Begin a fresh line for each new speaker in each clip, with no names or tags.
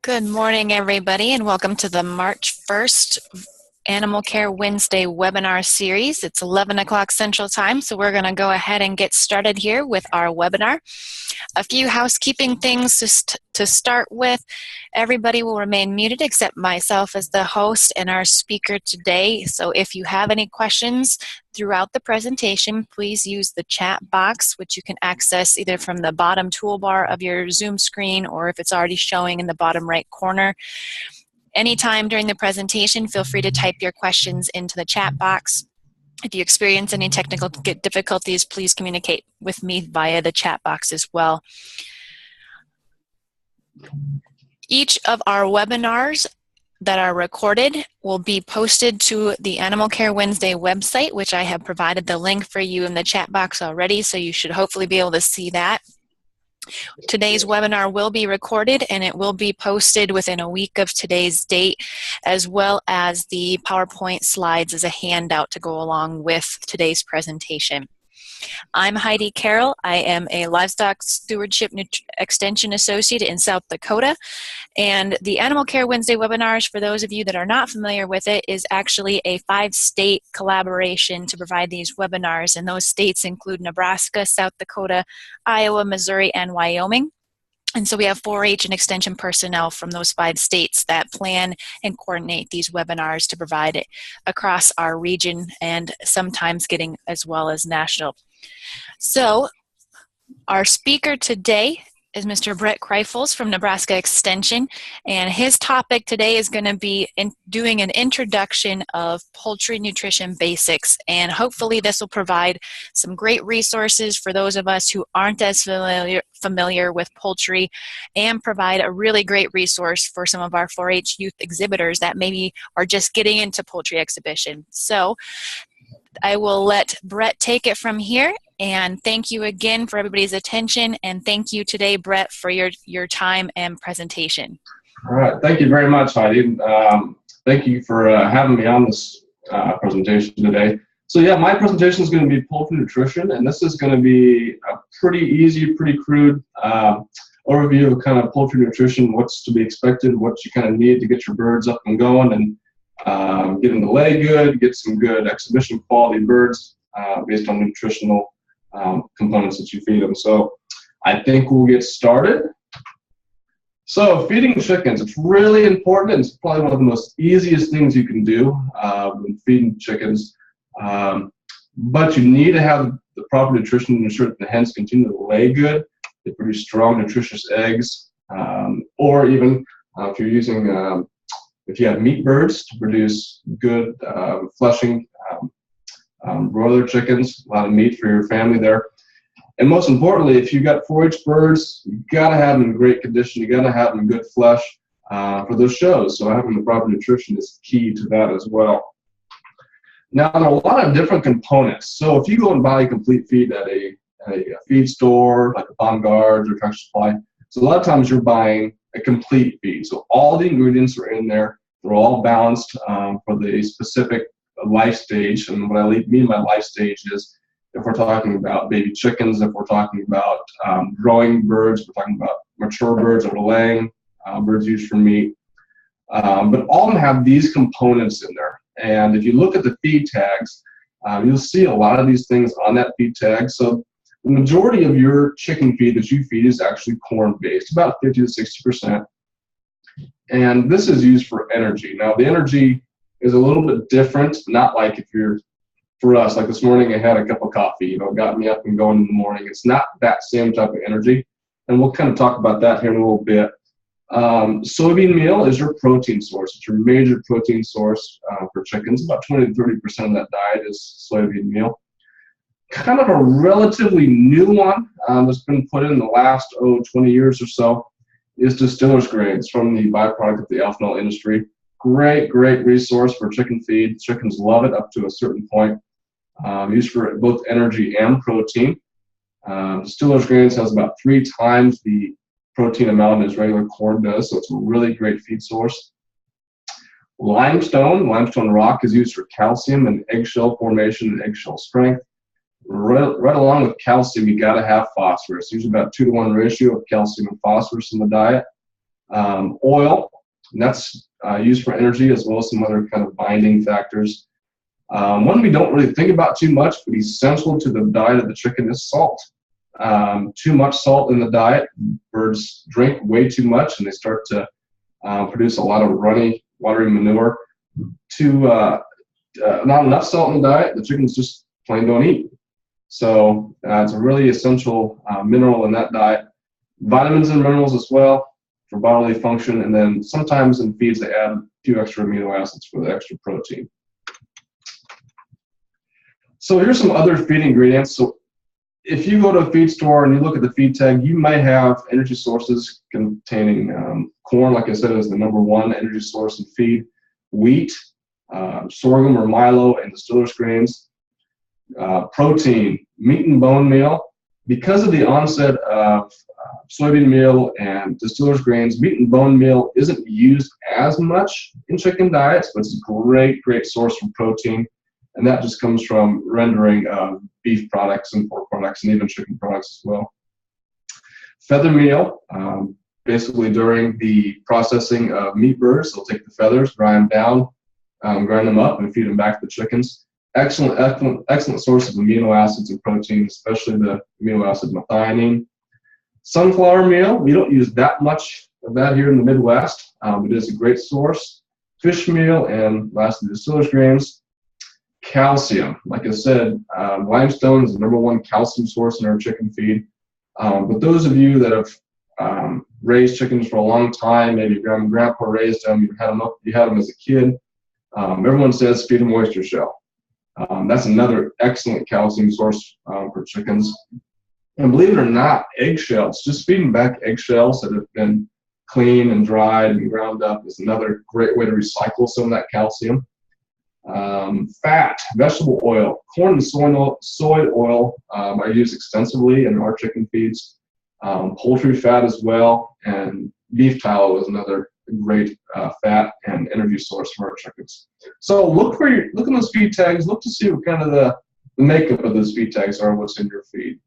Good morning, everybody, and welcome to the March 1st Animal Care Wednesday webinar series. It's 11 o'clock Central Time, so we're going to go ahead and get started here with our webinar. A few housekeeping things to start with. Everybody will remain muted except myself as the host and our speaker today. So if you have any questions throughout the presentation, please use the chat box, which you can access either from the bottom toolbar of your Zoom screen or if it's already showing in the bottom right corner. Anytime during the presentation, feel free to type your questions into the chat box. If you experience any technical difficulties, please communicate with me via the chat box as well. Each of our webinars that are recorded will be posted to the Animal Care Wednesday website, which I have provided the link for you in the chat box already, so you should hopefully be able to see that. Today's webinar will be recorded and it will be posted within a week of today's date, as well as the PowerPoint slides as a handout to go along with today's presentation. I'm Heidi Carroll. I am a Livestock Stewardship Extension Associate in South Dakota. And the Animal Care Wednesday webinars, for those of you that are not familiar with it, is actually a 5-state collaboration to provide these webinars. And those states include Nebraska, South Dakota, Iowa, Missouri, and Wyoming. And so we have 4-H and extension personnel from those 5 states that plan and coordinate these webinars to provide it across our region and sometimes getting as well as national. So our speaker today is Mr. Brett Kreifels from Nebraska Extension, and his topic today is going to be doing an introduction of poultry nutrition basics, and hopefully this will provide some great resources for those of us who aren't as familiar with poultry, and provide a really great resource for some of our 4-H youth exhibitors that maybe are just getting into poultry exhibition. So I will let Brett take it from here, and thank you again for everybody's attention, and thank you today, Brett, for your time and presentation.
All right, thank you very much, Heidi. Thank you for having me on this presentation today. So yeah, my presentation is going to be poultry nutrition, and this is going to be a pretty easy, pretty crude overview of kind of poultry nutrition, what's to be expected, what you kind of need to get your birds up and going, and get them to lay good, get some good exhibition quality birds based on nutritional components that you feed them. So I think we'll get started. So feeding chickens, it's really important. It's probably one of the most easiest things you can do when feeding chickens. But you need to have the proper nutrition to ensure that the hens continue to lay good. They produce strong, nutritious eggs. Or even if you're using if you have meat birds, to produce good fleshing broiler chickens, a lot of meat for your family there. And most importantly, if you've got 4-H birds, you've got to have them in great condition. You've got to have them in good flesh for those shows. So having the proper nutrition is key to that as well. Now, there are a lot of different components. So if you go and buy a complete feed at a feed store, like a Bongards or Tractor Supply, so a lot of times you're buying a complete feed. So all the ingredients are in there. They're all balanced for the specific life stage. And what I mean by life stage is if we're talking about baby chickens, if we're talking about growing birds, we're talking about mature birds that are laying, birds used for meat. But all of them have these components in there. And if you look at the feed tags, you'll see a lot of these things on that feed tag. So the majority of your chicken feed that you feed is actually corn-based, about 50 to 60%. And this is used for energy. Now, the energy is a little bit different, not like if you're, for us, like this morning I had a cup of coffee, you know, it got me up and going in the morning. It's not that same type of energy. And we'll kind of talk about that here in a little bit. Soybean meal is your protein source. It's your major protein source for chickens. About 20 to 30% of that diet is soybean meal. Kind of a relatively new one that's been put in the last 20 years or so is distiller's grains from the byproduct of the ethanol industry. Great resource for chicken feed. Chickens love it up to a certain point. Used for both energy and protein. Distiller's grains has about 3 times the protein amount as regular corn does, so it's a really great feed source. Limestone rock is used for calcium and eggshell formation and eggshell strength. Right along with calcium, you got to have phosphorus. Usually about 2-to-1 ratio of calcium and phosphorus in the diet. Oil, and that's used for energy as well as some other kind of binding factors. One we don't really think about too much, but essential to the diet of the chicken is salt. Too much salt in the diet, birds drink way too much and they start to produce a lot of runny, watery manure. Not enough salt in the diet, the chickens just plain don't eat. So it's a really essential mineral in that diet. Vitamins and minerals as well for bodily function, and then sometimes in feeds they add a few extra amino acids for the extra protein. So here's some other feed ingredients. So if you go to a feed store and you look at the feed tag, you might have energy sources containing corn, like I said, is the #1 energy source in feed, wheat, sorghum or milo, and distillers grains, protein, meat and bone meal. Because of the onset of soybean meal and distillers grains, meat and bone meal isn't used as much in chicken diets, but it's a great source for protein. And that just comes from rendering beef products and pork products and even chicken products as well. Feather meal, basically during the processing of meat birds, they'll take the feathers, grind them down, grind them up, and feed them back to the chickens. Excellent source of amino acids and protein, especially the amino acid methionine. Sunflower meal, we don't use that much of that here in the Midwest, but it is a great source. Fish meal, and lastly, distillers grains. Calcium, like I said, limestone is the #1 calcium source in our chicken feed. But those of you that have raised chickens for a long time, maybe grandma and grandpa raised them, you had them as a kid, everyone says feed them oyster shell. That's another excellent calcium source for chickens. And believe it or not, eggshells, just feeding back eggshells that have been cleaned and dried and ground up is another great way to recycle some of that calcium. Fat, vegetable oil, corn and soy oil are used extensively in our chicken feeds. Poultry fat as well, and beef tallow is another great fat and energy source for our chickens. So look at those feed tags. Look to see what kind of the makeup of those feed tags are, what's in your feed.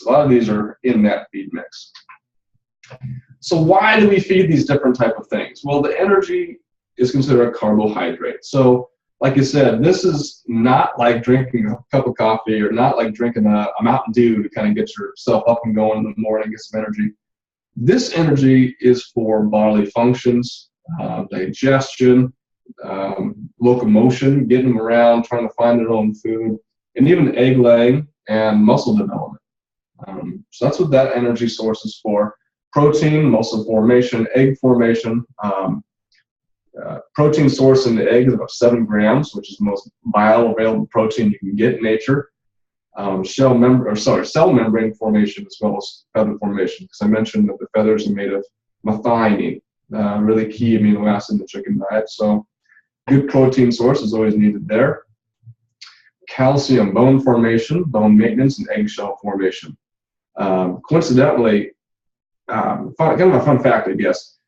A lot of these are in that feed mix. So why do we feed these different type of things? Well, the energy is considered a carbohydrate. So like I said, this is not like drinking a cup of coffee or not like drinking a Mountain Dew to kind of get yourself up and going in the morning, get some energy. This energy is for bodily functions, digestion, locomotion, getting them around, trying to find their own food, and even egg laying and muscle development. So that's what that energy source is for. Protein, muscle formation, egg formation. Protein source in the egg is about 7 grams, which is the most bioavailable protein you can get in nature. Cell membrane formation as well as feather formation, because I mentioned that the feathers are made of methionine, really key amino acid in the chicken diet. So good protein source is always needed there. Calcium, bone formation, bone maintenance, and eggshell formation. Coincidentally, kind of a fun fact, I guess,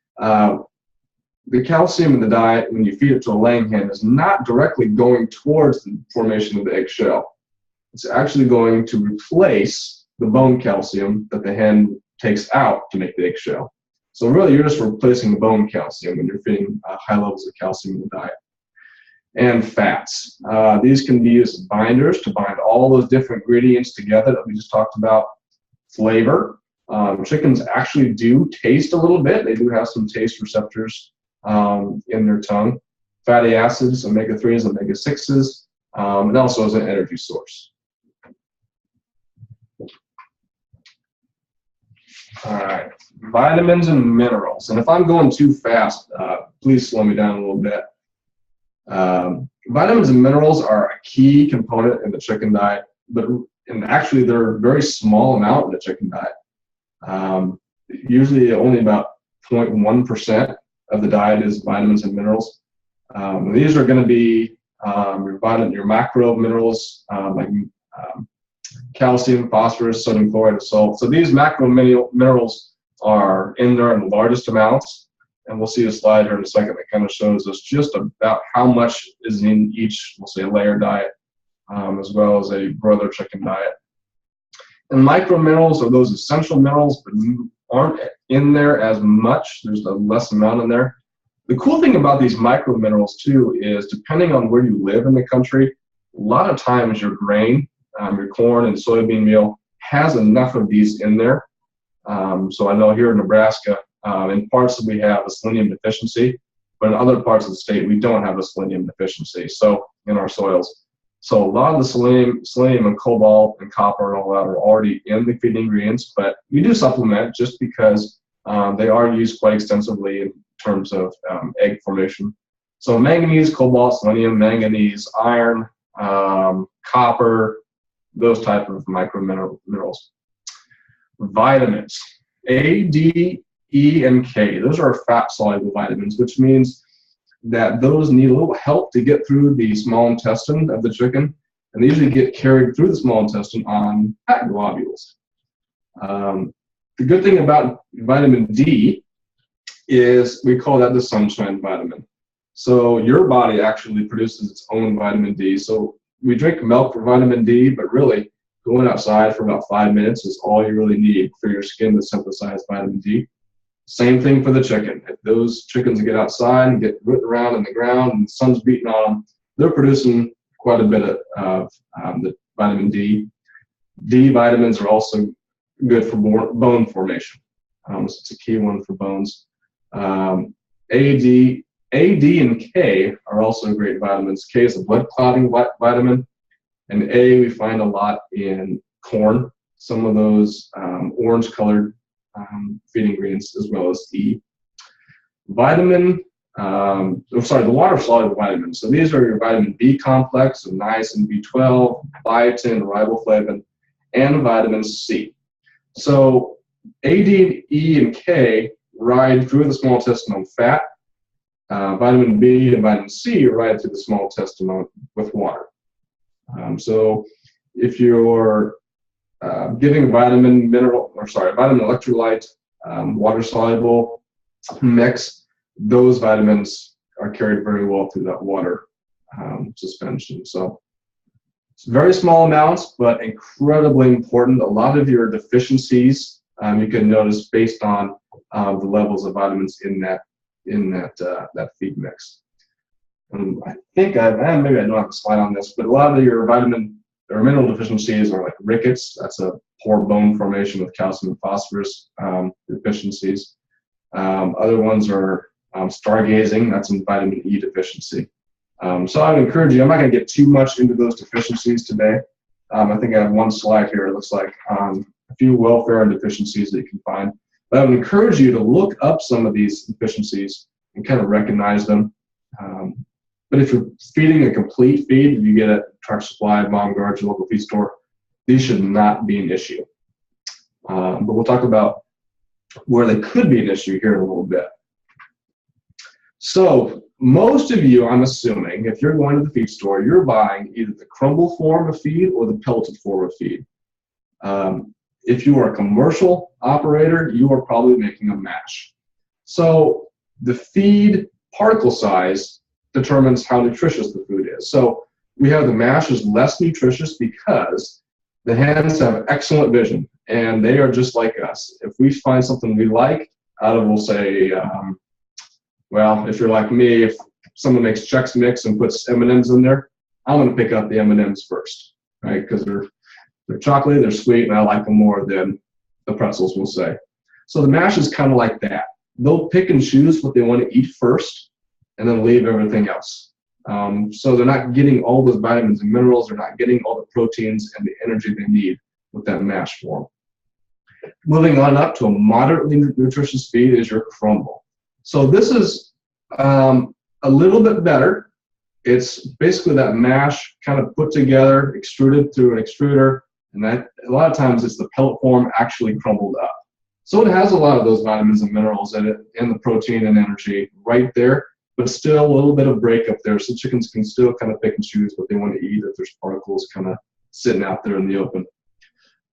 the calcium in the diet, when you feed it to a laying hen, is not directly going towards the formation of the eggshell. It's actually going to replace the bone calcium that the hen takes out to make the eggshell. So really, you're just replacing the bone calcium when you're feeding high levels of calcium in the diet. And fats. These can be used as binders to bind all those different ingredients together that we just talked about. Flavor. Chickens actually do taste a little bit. They do have some taste receptors in their tongue. Fatty acids, omega-3s, omega-6s, and also as an energy source. All right, vitamins and minerals. And if I'm going too fast, please slow me down a little bit. Vitamins and minerals are a key component in the chicken diet, and actually they're a very small amount in the chicken diet. Usually only about 0.1% of the diet is vitamins and minerals. These are going to be your macro minerals like calcium, phosphorus, sodium chloride, and salt. So these macro minerals are in there in the largest amounts, and we'll see a slide here in a second that kind of shows us just about how much is in each, we'll say, a layer diet, as well as a broiler chicken diet. And micro minerals are those essential minerals, but aren't in there as much. There's a less amount in there. The cool thing about these micro minerals too is depending on where you live in the country, a lot of times your grain, your corn and soybean meal has enough of these in there. So I know here in Nebraska, in parts we have a selenium deficiency, but in other parts of the state we don't have a selenium deficiency. So in our soils, so a lot of the selenium and cobalt and copper and all that are already in the feed ingredients, but we do supplement just because they are used quite extensively in terms of egg formation. So manganese, cobalt, selenium, manganese, iron, copper, those type of micro minerals. Vitamins, A, D, E, and K. Those are fat-soluble vitamins, which means that those need a little help to get through the small intestine of the chicken, and they usually get carried through the small intestine on fat globules. The good thing about vitamin D is we call that the sunshine vitamin. So your body actually produces its own vitamin D. So we drink milk for vitamin D, but really going outside for about 5 minutes is all you really need for your skin to synthesize vitamin D. Same thing for the chicken. If those chickens get outside and get rooted around in the ground and the sun's beating on them, they're producing quite a bit of the vitamin D. D vitamins are also good for bone formation. So it's a key one for bones. A, D, and K are also great vitamins. K is a blood clotting vitamin, and A we find a lot in corn. Some of those orange-colored feed ingredients, as well as E. The water-soluble vitamins. So these are your vitamin B complex, so niacin, B12, biotin, riboflavin, and vitamin C. So A, D, E, and K ride through the small intestine on fat. Vitamin B and vitamin C ride through the small intestine with water. So if you're giving a vitamin electrolyte, water-soluble mix, those vitamins are carried very well through that water suspension. So it's very small amounts, but incredibly important. A lot of your deficiencies you can notice based on the levels of vitamins in that feed mix. I think maybe I don't have a slide on this, but a lot of your vitamin or mineral deficiencies are like rickets. That's a poor bone formation with calcium and phosphorus deficiencies. Other ones are stargazing. That's a vitamin E deficiency. So I would encourage you, I'm not going to get too much into those deficiencies today. I think I have one slide here. It looks like a few welfare and deficiencies that you can find. But I would encourage you to look up some of these deficiencies and kind of recognize them. But if you're feeding a complete feed, if you get a Tractor Supply, Baumgard's, your local feed store, these should not be an issue. But we'll talk about where they could be an issue here in a little bit. So most of you, I'm assuming, if you're going to the feed store, you're buying either the crumble form of feed or the pelleted form of feed. If you are a commercial operator, you are probably making a mash. So the feed particle size determines how nutritious the food is. So we have the mash is less nutritious because the hens have excellent vision, and they are just like us. If we find something we like, out of, we'll say, well, if you're like me, if someone makes Chex Mix and puts M&Ms in there, I'm going to pick up the M&Ms first, right? Because they're chocolatey, they're sweet, and I like them more than the pretzels, we'll say. So the mash is kind of like that. They'll pick and choose what they want to eat first, and then leave everything else. So they're not getting all those vitamins and minerals, they're not getting all the proteins and the energy they need with that mash form. Moving on up to a moderately nutritious feed is your crumble. So this is a little bit better. It's basically that mash kind of put together, extruded through an extruder, and that a lot of times it's the pellet form actually crumbled up. So it has a lot of those vitamins and minerals in it, and the protein and energy right there, but still a little bit of break up there, so chickens can still kind of pick and choose what they want to eat if there's particles kind of sitting out there in the open.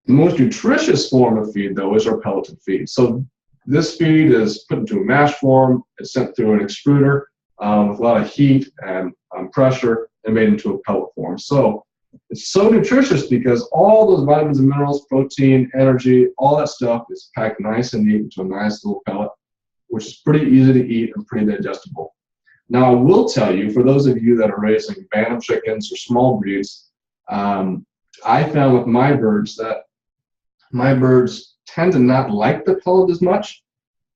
The most nutritious form of feed, though, is our pelleted feed. So this feed is put into a mash form, it's sent through an extruder with a lot of heat and pressure, and made into a pellet form. So It's so nutritious because all those vitamins and minerals, protein, energy, all that stuff is packed nice and neat into a nice little pellet, which is pretty easy to eat and pretty digestible. Now, I will tell you, for those of you that are raising bantam chickens or small breeds, I found with my birds that my birds tend to not like the pellet as much,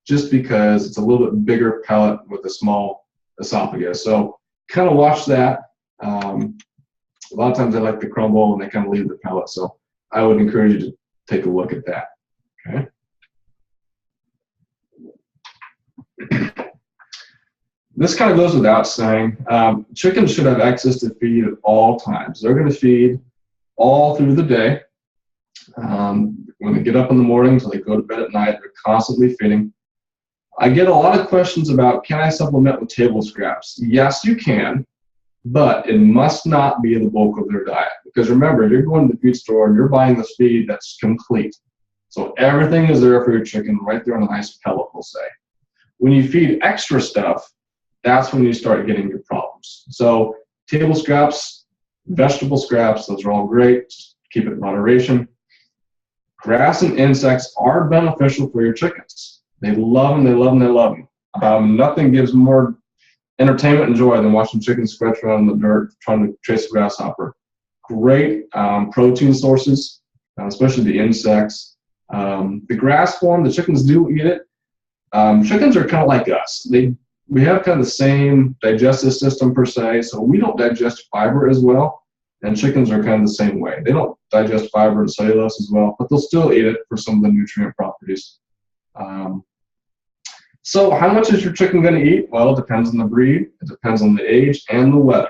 just because it's a little bit bigger pellet with a small esophagus. So kind of watch that. A lot of times they like the crumble and they kind of leave the pellet. So I would encourage you to take a look at that. Okay. This kind of goes without saying. Chickens should have access to feed at all times. They're going to feed all through the day. When they get up in the morning until they go to bed at night, they're constantly feeding. I get a lot of questions about, can I supplement with table scraps? Yes, you can, but it must not be the bulk of their diet. Because remember, you're going to the feed store and you're buying this feed that's complete. So everything is there for your chicken right there on a nice pellet, we'll say. When you feed extra stuff, that's when you start getting your problems. So table scraps, vegetable scraps, those are all great. Just keep it in moderation. Grass and insects are beneficial for your chickens. They love them, they love them, they love them. Nothing gives more entertainment and joy than watching chickens scratch around in the dirt trying to chase a grasshopper. Great protein sources, especially the insects. The grass form, the chickens do eat it. Chickens are kind of like us. We have kind of the same digestive system per se, so we don't digest fiber as well, and chickens are kind of the same way. They don't digest fiber and cellulose as well, but they'll still eat it for some of the nutrient properties. So how much is your chicken going to eat? Well, it depends on the breed, it depends on the age and the weather.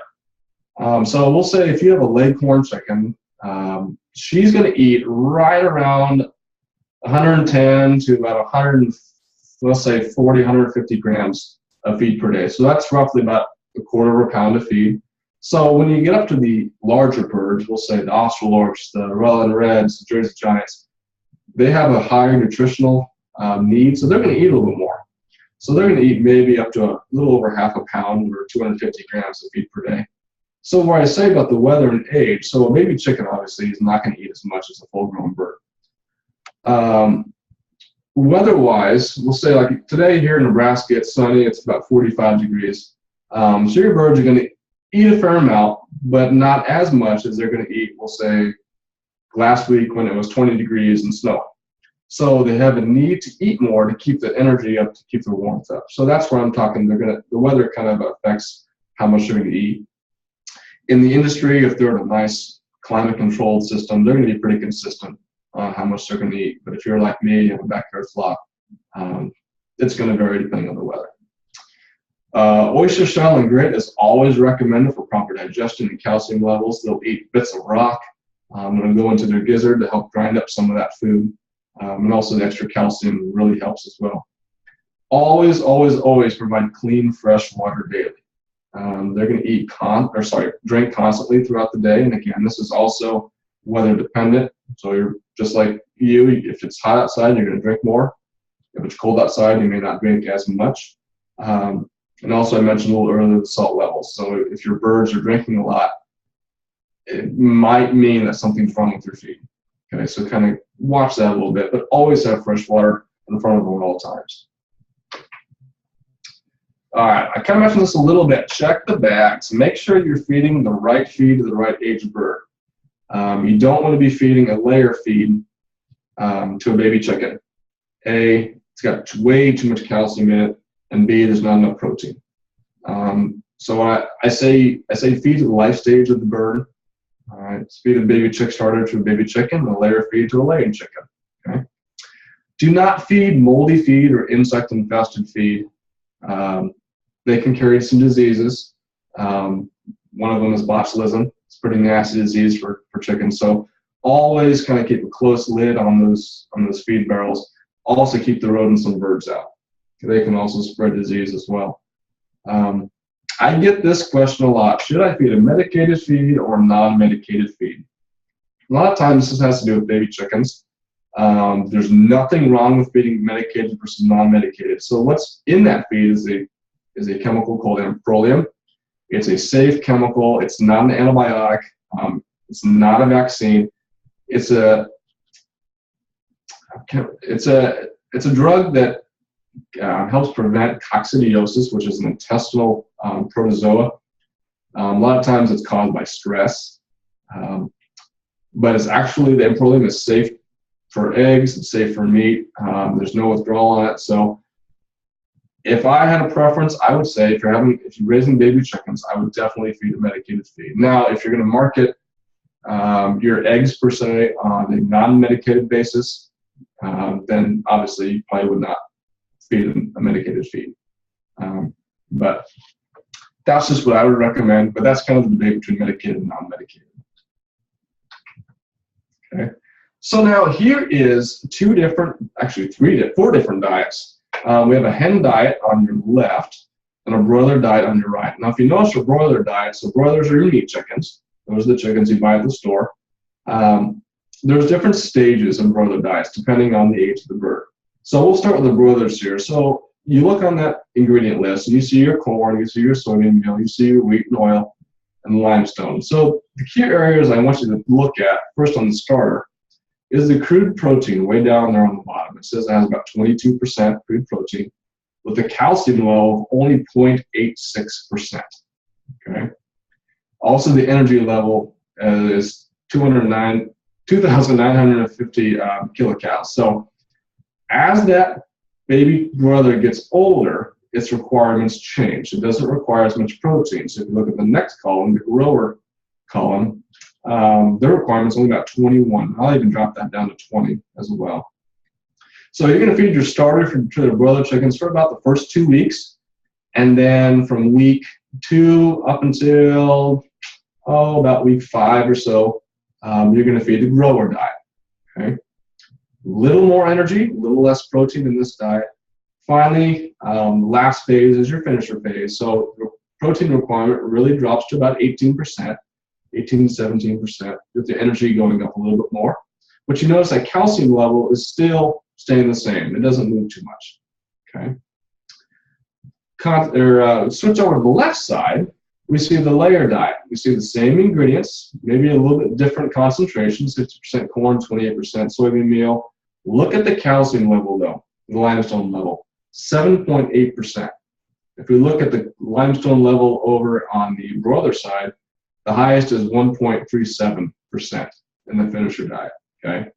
So we'll say if you have a leghorn chicken, she's going to eat right around 110 to about 100, let's say 40, 150 grams of feed per day. So that's roughly about a quarter of a pound of feed. So when you get up to the larger birds, we'll say the Australorps, the Welland Reds, the Jersey Giants, they have a higher nutritional need, so they're going to eat a little bit more. So they're going to eat maybe up to a little over half a pound or 250 grams of feed per day. So what I say about the weather and age, so a baby chicken obviously is not going to eat as much as a full-grown bird. Weather-wise, we'll say like today here in Nebraska, it's sunny, it's about 45 degrees. So your birds are going to eat a fair amount, but not as much as they're going to eat, we'll say, last week when it was 20 degrees and snow. So they have a need to eat more to keep the energy up, to keep the warmth up. So that's where I'm talking. The weather kind of affects how much they're going to eat. In the industry, if they're in a nice climate-controlled system, they're going to be pretty consistent on how much they're going to eat. But if you're like me, you have a backyard flock, it's going to vary depending on the weather. Oyster shell and grit is always recommended for proper digestion and calcium levels. They'll eat bits of rock when they go into their gizzard to help grind up some of that food. And also the extra calcium really helps as well. Always, always, always provide clean, fresh water daily. They're going to drink constantly throughout the day. And again, this is also weather dependent. So you're just like you, if it's hot outside, you're going to drink more. If it's cold outside, you may not drink as much. And also I mentioned a little earlier the salt levels. So if your birds are drinking a lot, it might mean that something's wrong with your feed. Okay, so kind of watch that a little bit, but always have fresh water in front of them at all times. All right, I kind of mentioned this a little bit. Check the bags. Make sure you're feeding the right feed to the right age bird. You don't want to be feeding a layer feed to a baby chicken. A, it's got way too much calcium in it, and B, there's not enough protein. So I say feed to the life stage of the bird. All right, feed a baby chick starter to a baby chicken, and a layer feed to a laying chicken. Okay. Do not feed moldy feed or insect-infested feed. They can carry some diseases. One of them is botulism. It's a pretty nasty disease for chickens. So always kind of keep a close lid on those feed barrels. Also keep the rodents and birds out. They can also spread disease as well. I get this question a lot. Should I feed a medicated feed or non-medicated feed? A lot of times this has to do with baby chickens. There's nothing wrong with feeding medicated versus non-medicated. So what's in that feed is a chemical called amprolium. It's a safe chemical. It's not an antibiotic. It's not a vaccine. It's a drug that helps prevent coccidiosis, which is an intestinal protozoa. A lot of times it's caused by stress, but it's actually, the Improlium is safe for eggs, it's safe for meat. There's no withdrawal on it. So if I had a preference, I would say if you're raising baby chickens, I would definitely feed a medicated feed. Now, if you're going to market your eggs per se on a non-medicated basis, then obviously you probably would not feed a medicated feed. But that's just what I would recommend. But that's kind of the debate between medicated and non-medicated. Okay. So now here is four different diets. We have a hen diet on your left and a broiler diet on your right. Now, if you notice a broiler diet, so broilers are your meat chickens. Those are the chickens you buy at the store. There's different stages in broiler diets depending on the age of the bird. So we'll start with the broilers here. So you look on that ingredient list and you see your corn, you see your soybean meal, you see your wheat and oil and limestone. So the key areas I want you to look at first on the starter is the crude protein way down there on the bottom. It says it has about 22% crude protein with a calcium level of only 0.86%. Okay. Also, the energy level is 2,950 kilocalories. So as that baby broiler gets older, its requirements change. It doesn't require as much protein. So if you look at the next column, the grower column, their requirement's only about 21. I'll even drop that down to 20 as well. So you're going to feed your starter to the broiler chickens for about the first 2 weeks. And then from week 2 up until, about week 5 or so, you're going to feed the grower diet. Okay. Little more energy, a little less protein in this diet. Finally, last phase is your finisher phase. So the protein requirement really drops to about 18%. 18 to 17%, with the energy going up a little bit more. But you notice that calcium level is still staying the same. It doesn't move too much. Okay. Switch over to the left side, we see the layer diet. We see the same ingredients, maybe a little bit different concentration, 60% corn, 28% soybean meal. Look at the calcium level though, the limestone level, 7.8%. If we look at the limestone level over on the broiler side, the highest is 1.37% in the finisher diet, okay?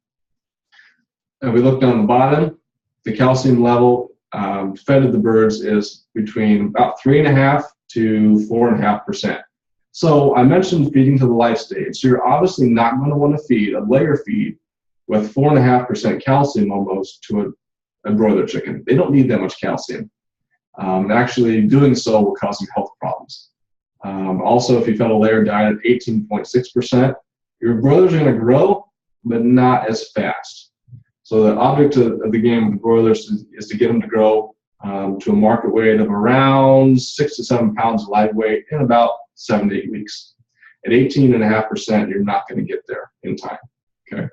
And we look down the bottom, the calcium level fed to the birds is between about 3.5 to 4.5%. So I mentioned feeding to the life stage. So you're obviously not going to want to feed a layer feed with 4.5% calcium almost to a broiler chicken. They don't need that much calcium. Actually, doing so will cause some health problems. Also, if you fed a layer diet at 18.6%, your broilers are going to grow, but not as fast. So the object of the game with the broilers is to get them to grow to a market weight of around 6 to 7 pounds live weight in about 7 to 8 weeks. At 18.5%, you're not going to get there in time. Okay,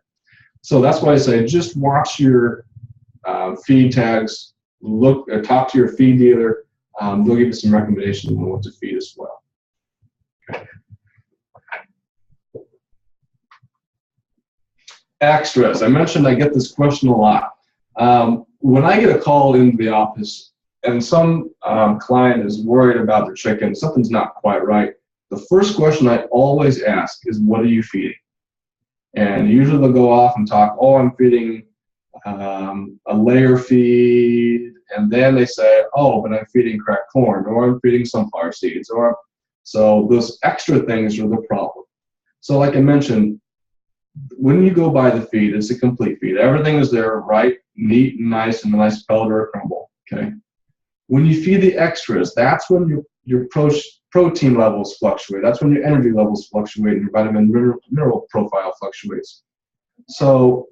so that's why I say just watch your feed tags. Talk to your feed dealer. They'll give you some recommendations on what to feed as well. Okay. Extras. I mentioned I get this question a lot. When I get a call into the office and some client is worried about their chicken, something's not quite right, the first question I always ask is, what are you feeding? And usually they'll go off and talk, I'm feeding a layer feed, and then they say, but I'm feeding cracked corn, or I'm feeding sunflower seeds, so those extra things are the problem. So like I mentioned, when you go buy the feed, it's a complete feed. Everything is there, right, neat and nice, and a nice pellet or a crumble, okay? When you feed the extras, that's when your protein levels fluctuate. That's when your energy levels fluctuate and your vitamin mineral profile fluctuates. So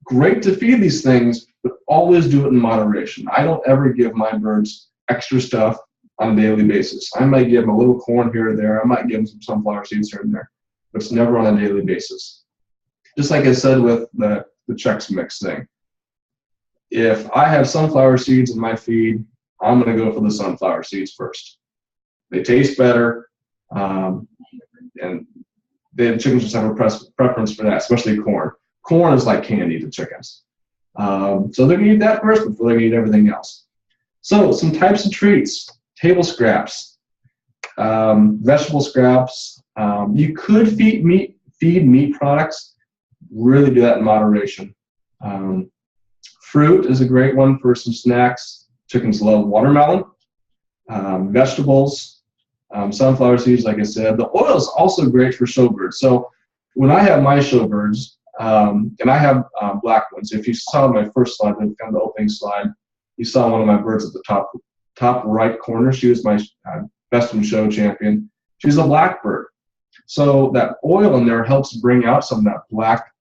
great to feed these things, but always do it in moderation. I don't ever give my birds extra stuff on a daily basis. I might give them a little corn here or there. I might give them some sunflower seeds here and there, but it's never on a daily basis. Just like I said with the Chex Mix thing. If I have sunflower seeds in my feed, I'm going to go for the sunflower seeds first. They taste better, and the chickens just have a preference for that, especially corn. Corn is like candy to chickens. So they're going to eat that first before they eat everything else. So some types of treats: table scraps, vegetable scraps. You could feed meat products. Really do that in moderation. Fruit is a great one for some snacks. Chickens love watermelon. Vegetables, sunflower seeds, like I said. The oil is also great for showbirds. So when I have my showbirds, and I have black ones. If you saw my first slide, kind of the opening slide, you saw one of my birds at the top right corner. She was my best in show champion. She's a black bird. So that oil in there helps bring out some of that black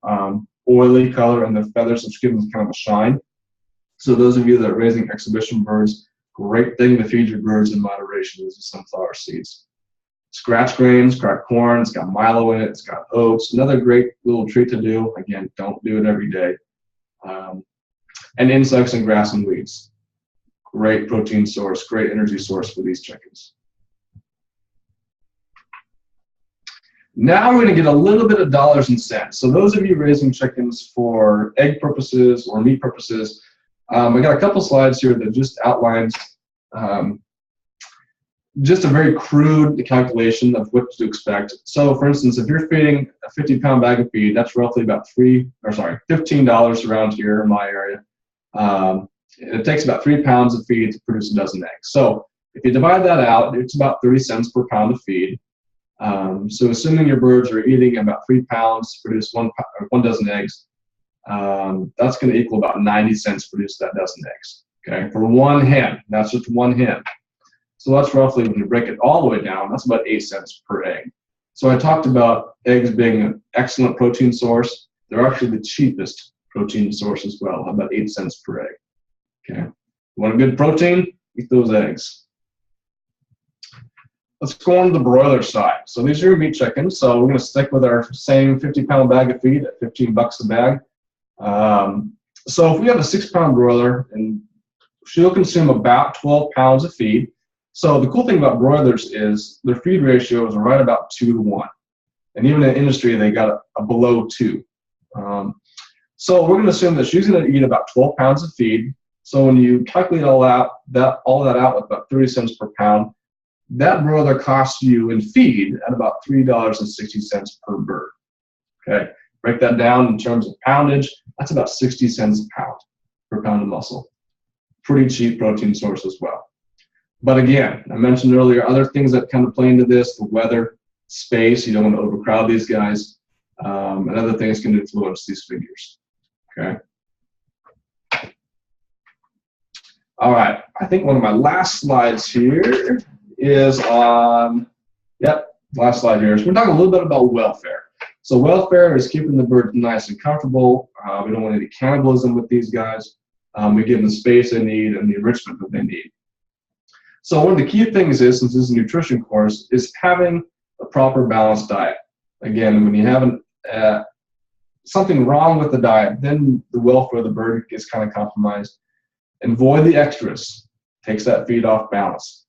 oily color in the feathers, which gives them kind of a shine. So those of you that are raising exhibition birds, great thing to feed your birds in moderation is the sunflower seeds. Scratch grains, cracked corn, it's got milo in it, it's got oats. Another great little treat to do. Again, don't do it every day. And insects and grass and weeds. Great protein source, great energy source for these chickens. Now we're going to get a little bit of dollars and cents. So those of you raising chickens for egg purposes or meat purposes, I got a couple slides here that just outlines just a very crude calculation of what to expect. So for instance, if you're feeding a 50-pound bag of feed, that's roughly about $15 around here in my area. It takes about 3 pounds of feed to produce a dozen eggs. So if you divide that out, it's about 30 cents per pound of feed. So assuming your birds are eating about 3 pounds to produce one dozen eggs, that's going to equal about 90 cents to produce that dozen eggs. Okay, for one hen, that's just one hen. So that's roughly, when you break it all the way down, that's about 8 cents per egg. So I talked about eggs being an excellent protein source. They're actually the cheapest protein source as well, about 8 cents per egg. Okay, you want a good protein? Eat those eggs. Let's go on to the broiler side. So these are your meat chickens. So we're going to stick with our same 50-pound bag of feed at $15 a bag. So if we have a 6-pound broiler, and she'll consume about 12 pounds of feed. So the cool thing about broilers is their feed ratios are right about 2 to 1. And even in the industry, they got a below 2. So we're going to assume that she's going to eat about 12 pounds of feed. So when you calculate all that out with about 30 cents per pound, that broiler costs you in feed at about $3.60 per bird. Okay, break that down in terms of poundage. That's about 60 cents a pound per pound of muscle. Pretty cheap protein source as well. But again, I mentioned earlier other things that kind of play into this: the weather, space. You don't want to overcrowd these guys, and other things can influence these figures. Okay. All right. I think one of my last slides here is on, last slide here. So we're talking a little bit about welfare. So welfare is keeping the birds nice and comfortable. We don't want any cannibalism with these guys. We give them the space they need and the enrichment that they need. So one of the key things is, since this is a nutrition course, is having a proper balanced diet. Again, when you have something wrong with the diet, then the welfare of the bird gets kind of compromised. Avoid the extras. Takes that feed off balance.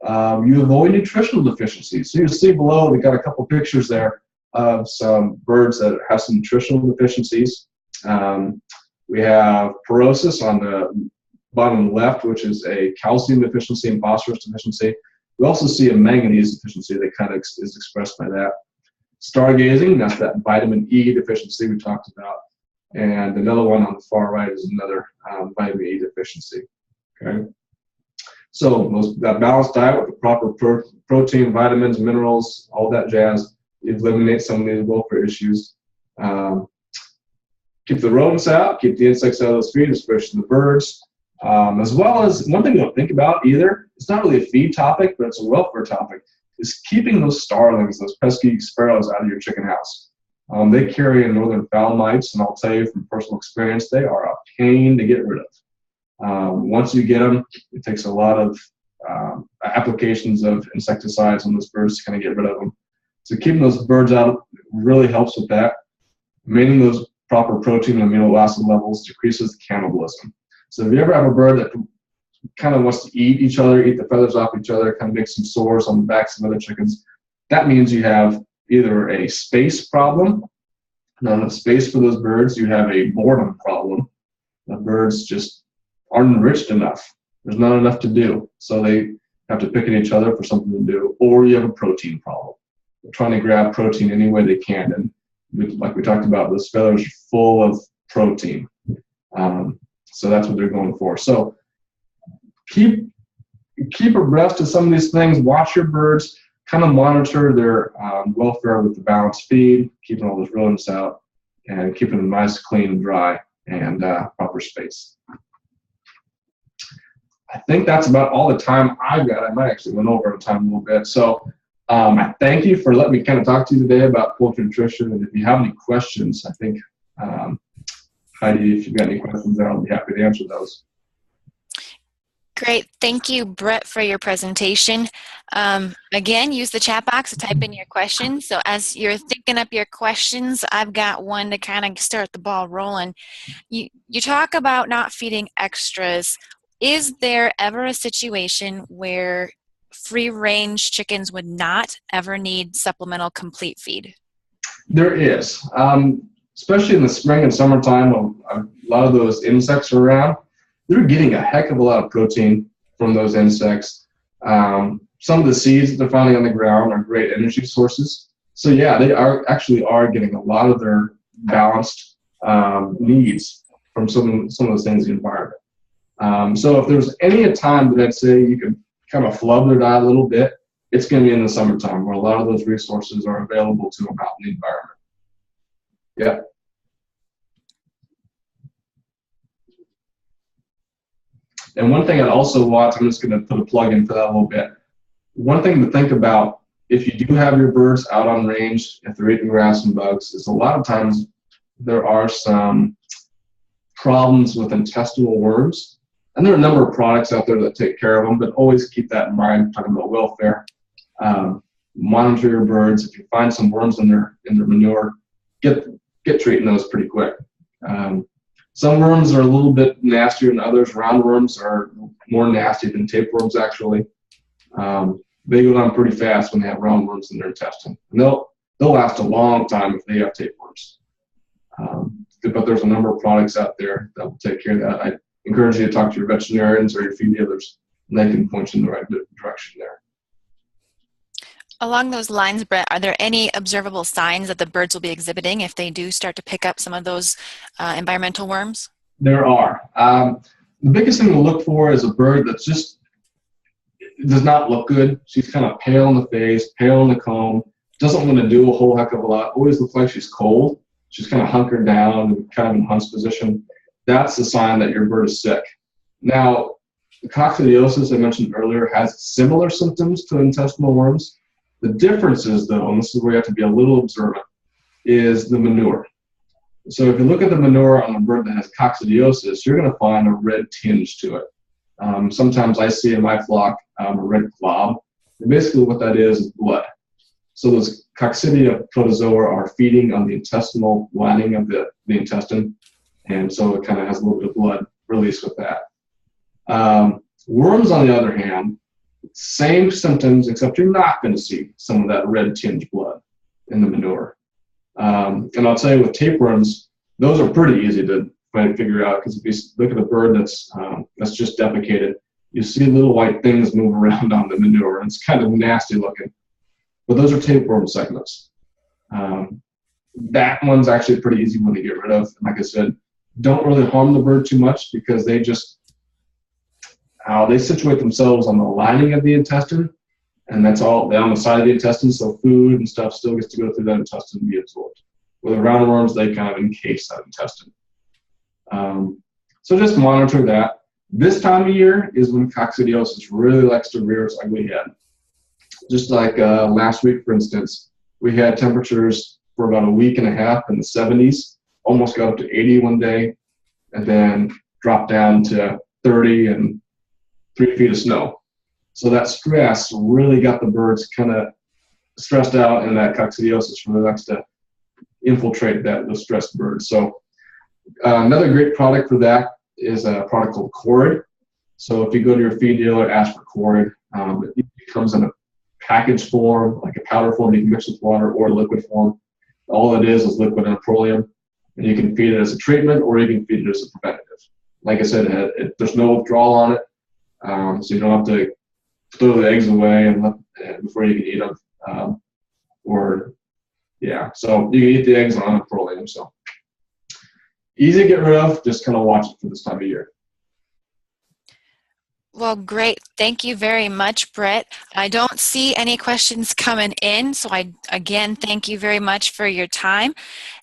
You avoid nutritional deficiencies. So you see below, we've got a couple pictures there of some birds that have some nutritional deficiencies. We have porosis on the bottom left, which is a calcium deficiency and phosphorus deficiency. We also see a manganese deficiency that kind of is expressed by that. Stargazing, that's that vitamin E deficiency we talked about. And another one on the far right is another vitamin E deficiency. Okay. So that balanced diet with the proper protein, vitamins, minerals, all that jazz, you eliminate some of these welfare issues. Keep the rodents out, keep the insects out of those feed, especially the birds. As well as, one thing you don't think about either, it's not really a feed topic, but it's a welfare topic, is keeping those starlings, those pesky sparrows, out of your chicken house. They carry in northern fowl mites, and I'll tell you from personal experience, they are a pain to get rid of. Once you get them, it takes a lot of applications of insecticides on those birds to kind of get rid of them. So keeping those birds out really helps with that. Maintaining those proper protein and amino acid levels decreases cannibalism. So if you ever have a bird that kind of wants to eat the feathers off each other, kind of make some sores on the backs of other chickens, that means you have either a space problem, not enough space for those birds. You have a boredom problem. The birds just aren't enriched enough. There's not enough to do, so they have to pick at each other for something to do. Or you have a protein problem. They're trying to grab protein any way they can, and like we talked about, those feathers are full of protein. So that's what they're going for. So keep abreast of some of these things. Watch your birds. Kind of monitor their welfare with the balanced feed, keeping all those rodents out, and keeping them nice, clean, and dry, and proper space. I think that's about all the time I've got. I might actually went over time a little bit. So I thank you for letting me kind of talk to you today about poultry nutrition. And if you have any questions, I think, Heidi, if you've got any questions there, I'll be happy to answer those.
Great. Thank you, Brett, for your presentation. Again, use the chat box to type in your questions. So as you're thinking up your questions, I've got one to kind of start the ball rolling. You talk about not feeding extras. Is there ever a situation where free-range chickens would not ever need supplemental complete feed?
There is, especially in the spring and summertime when a lot of those insects are around. They're getting a heck of a lot of protein from those insects. Some of the seeds that they're finding on the ground are great energy sources. So yeah, they are getting a lot of their balanced needs from some of those things in the environment. So if there's any time that I'd say you could kind of flub their diet a little bit, it's going to be in the summertime where a lot of those resources are available to them out in the environment. Yeah. And one thing I'd also watch, I'm just going to put a plug in for that a little bit. One thing to think about if you do have your birds out on range, if they're eating grass and bugs, is a lot of times there are some problems with intestinal worms. And there are a number of products out there that take care of them, but always keep that in mind, talking about welfare. Monitor your birds. If you find some worms in their manure, get treating those pretty quick. Some worms are a little bit nastier than others. Roundworms are more nasty than tapeworms, actually. They go down pretty fast when they have roundworms in their intestine. And they'll last a long time if they have tapeworms. But there's a number of products out there that will take care of that. I encourage you to talk to your veterinarians or your feed dealers, and they can point you in the right direction there.
Along those lines, Brett, are there any observable signs that the birds will be exhibiting if they do start to pick up some of those environmental worms?
There are. The biggest thing to look for is a bird that just does not look good. She's kind of pale in the face, pale in the comb, doesn't want to do a whole heck of a lot, always looks like she's cold. She's kind of hunkered down and kind of in hunched position. That's a sign that your bird is sick. Now, the coccidiosis I mentioned earlier has similar symptoms to intestinal worms. The difference is, though, and this is where you have to be a little observant, is the manure. So if you look at the manure on a bird that has coccidiosis, you're going to find a red tinge to it. Sometimes I see in my flock a red glob. And basically what that is blood. So those coccidia protozoa are feeding on the intestinal lining of the intestine, and so it kind of has a little bit of blood release with that. Worms, on the other hand, same symptoms, except you're not going to see some of that red tinge blood in the manure. And I'll tell you, with tapeworms, those are pretty easy to figure out, because if you look at a bird that's just defecated, you see little white things move around on the manure, and it's kind of nasty looking. But those are tapeworm segments. That one's actually a pretty easy one to get rid of. And like I said, don't really harm the bird too much, because they just they situate themselves on the lining of the intestine, and that's all. They're on the side of the intestine, so food and stuff still gets to go through that intestine and be absorbed. With the roundworms, they kind of encase that intestine. So just monitor that. This time of year is when coccidiosis really likes to rear its ugly head. Just like last week, for instance, we had temperatures for about a week and a half in the 70s, almost got up to 80 one day, and then dropped down to 30 and 3 feet of snow. So that stress really got the birds kind of stressed out, and that coccidiosis really likes to infiltrate those stressed birds. So another great product for that is a product called Corid. So if you go to your feed dealer, ask for Corid. It comes in a packaged form, like a powder form you can mix with water, or liquid form. All it is liquid and petroleum, and you can feed it as a treatment or you can feed it as a preventative. Like I said, there's no withdrawal on it, so you don't have to throw the eggs away and before you can eat them. So you can eat the eggs on petroleum. So easy to get rid of. Just kind of watch it for this time of year.
Well, great. Thank you very much, Brett. I don't see any questions coming in, so I again thank you very much for your time.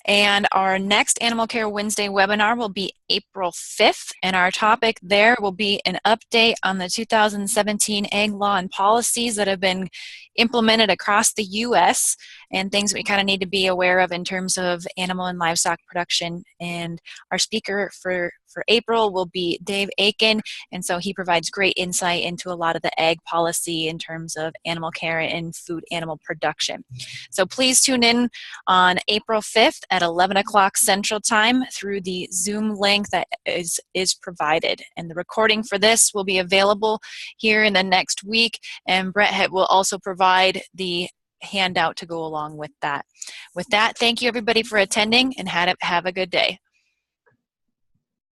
And our next Animal Care Wednesday webinar will be April 5th, and our topic there will be an update on the 2017 Ag Law and policies that have been implemented across the U.S. and things we kind of need to be aware of in terms of animal and livestock production. And our speaker for April will be Dave Aiken, and so he provides great insight into a lot of the ag policy in terms of animal care and food animal production. So please tune in on April 5th at 11 o'clock Central Time through the Zoom link that is provided. And the recording for this will be available here in the next week, and Brett will also provide the handout to go along with that. With that, thank you everybody for attending, and have a good day.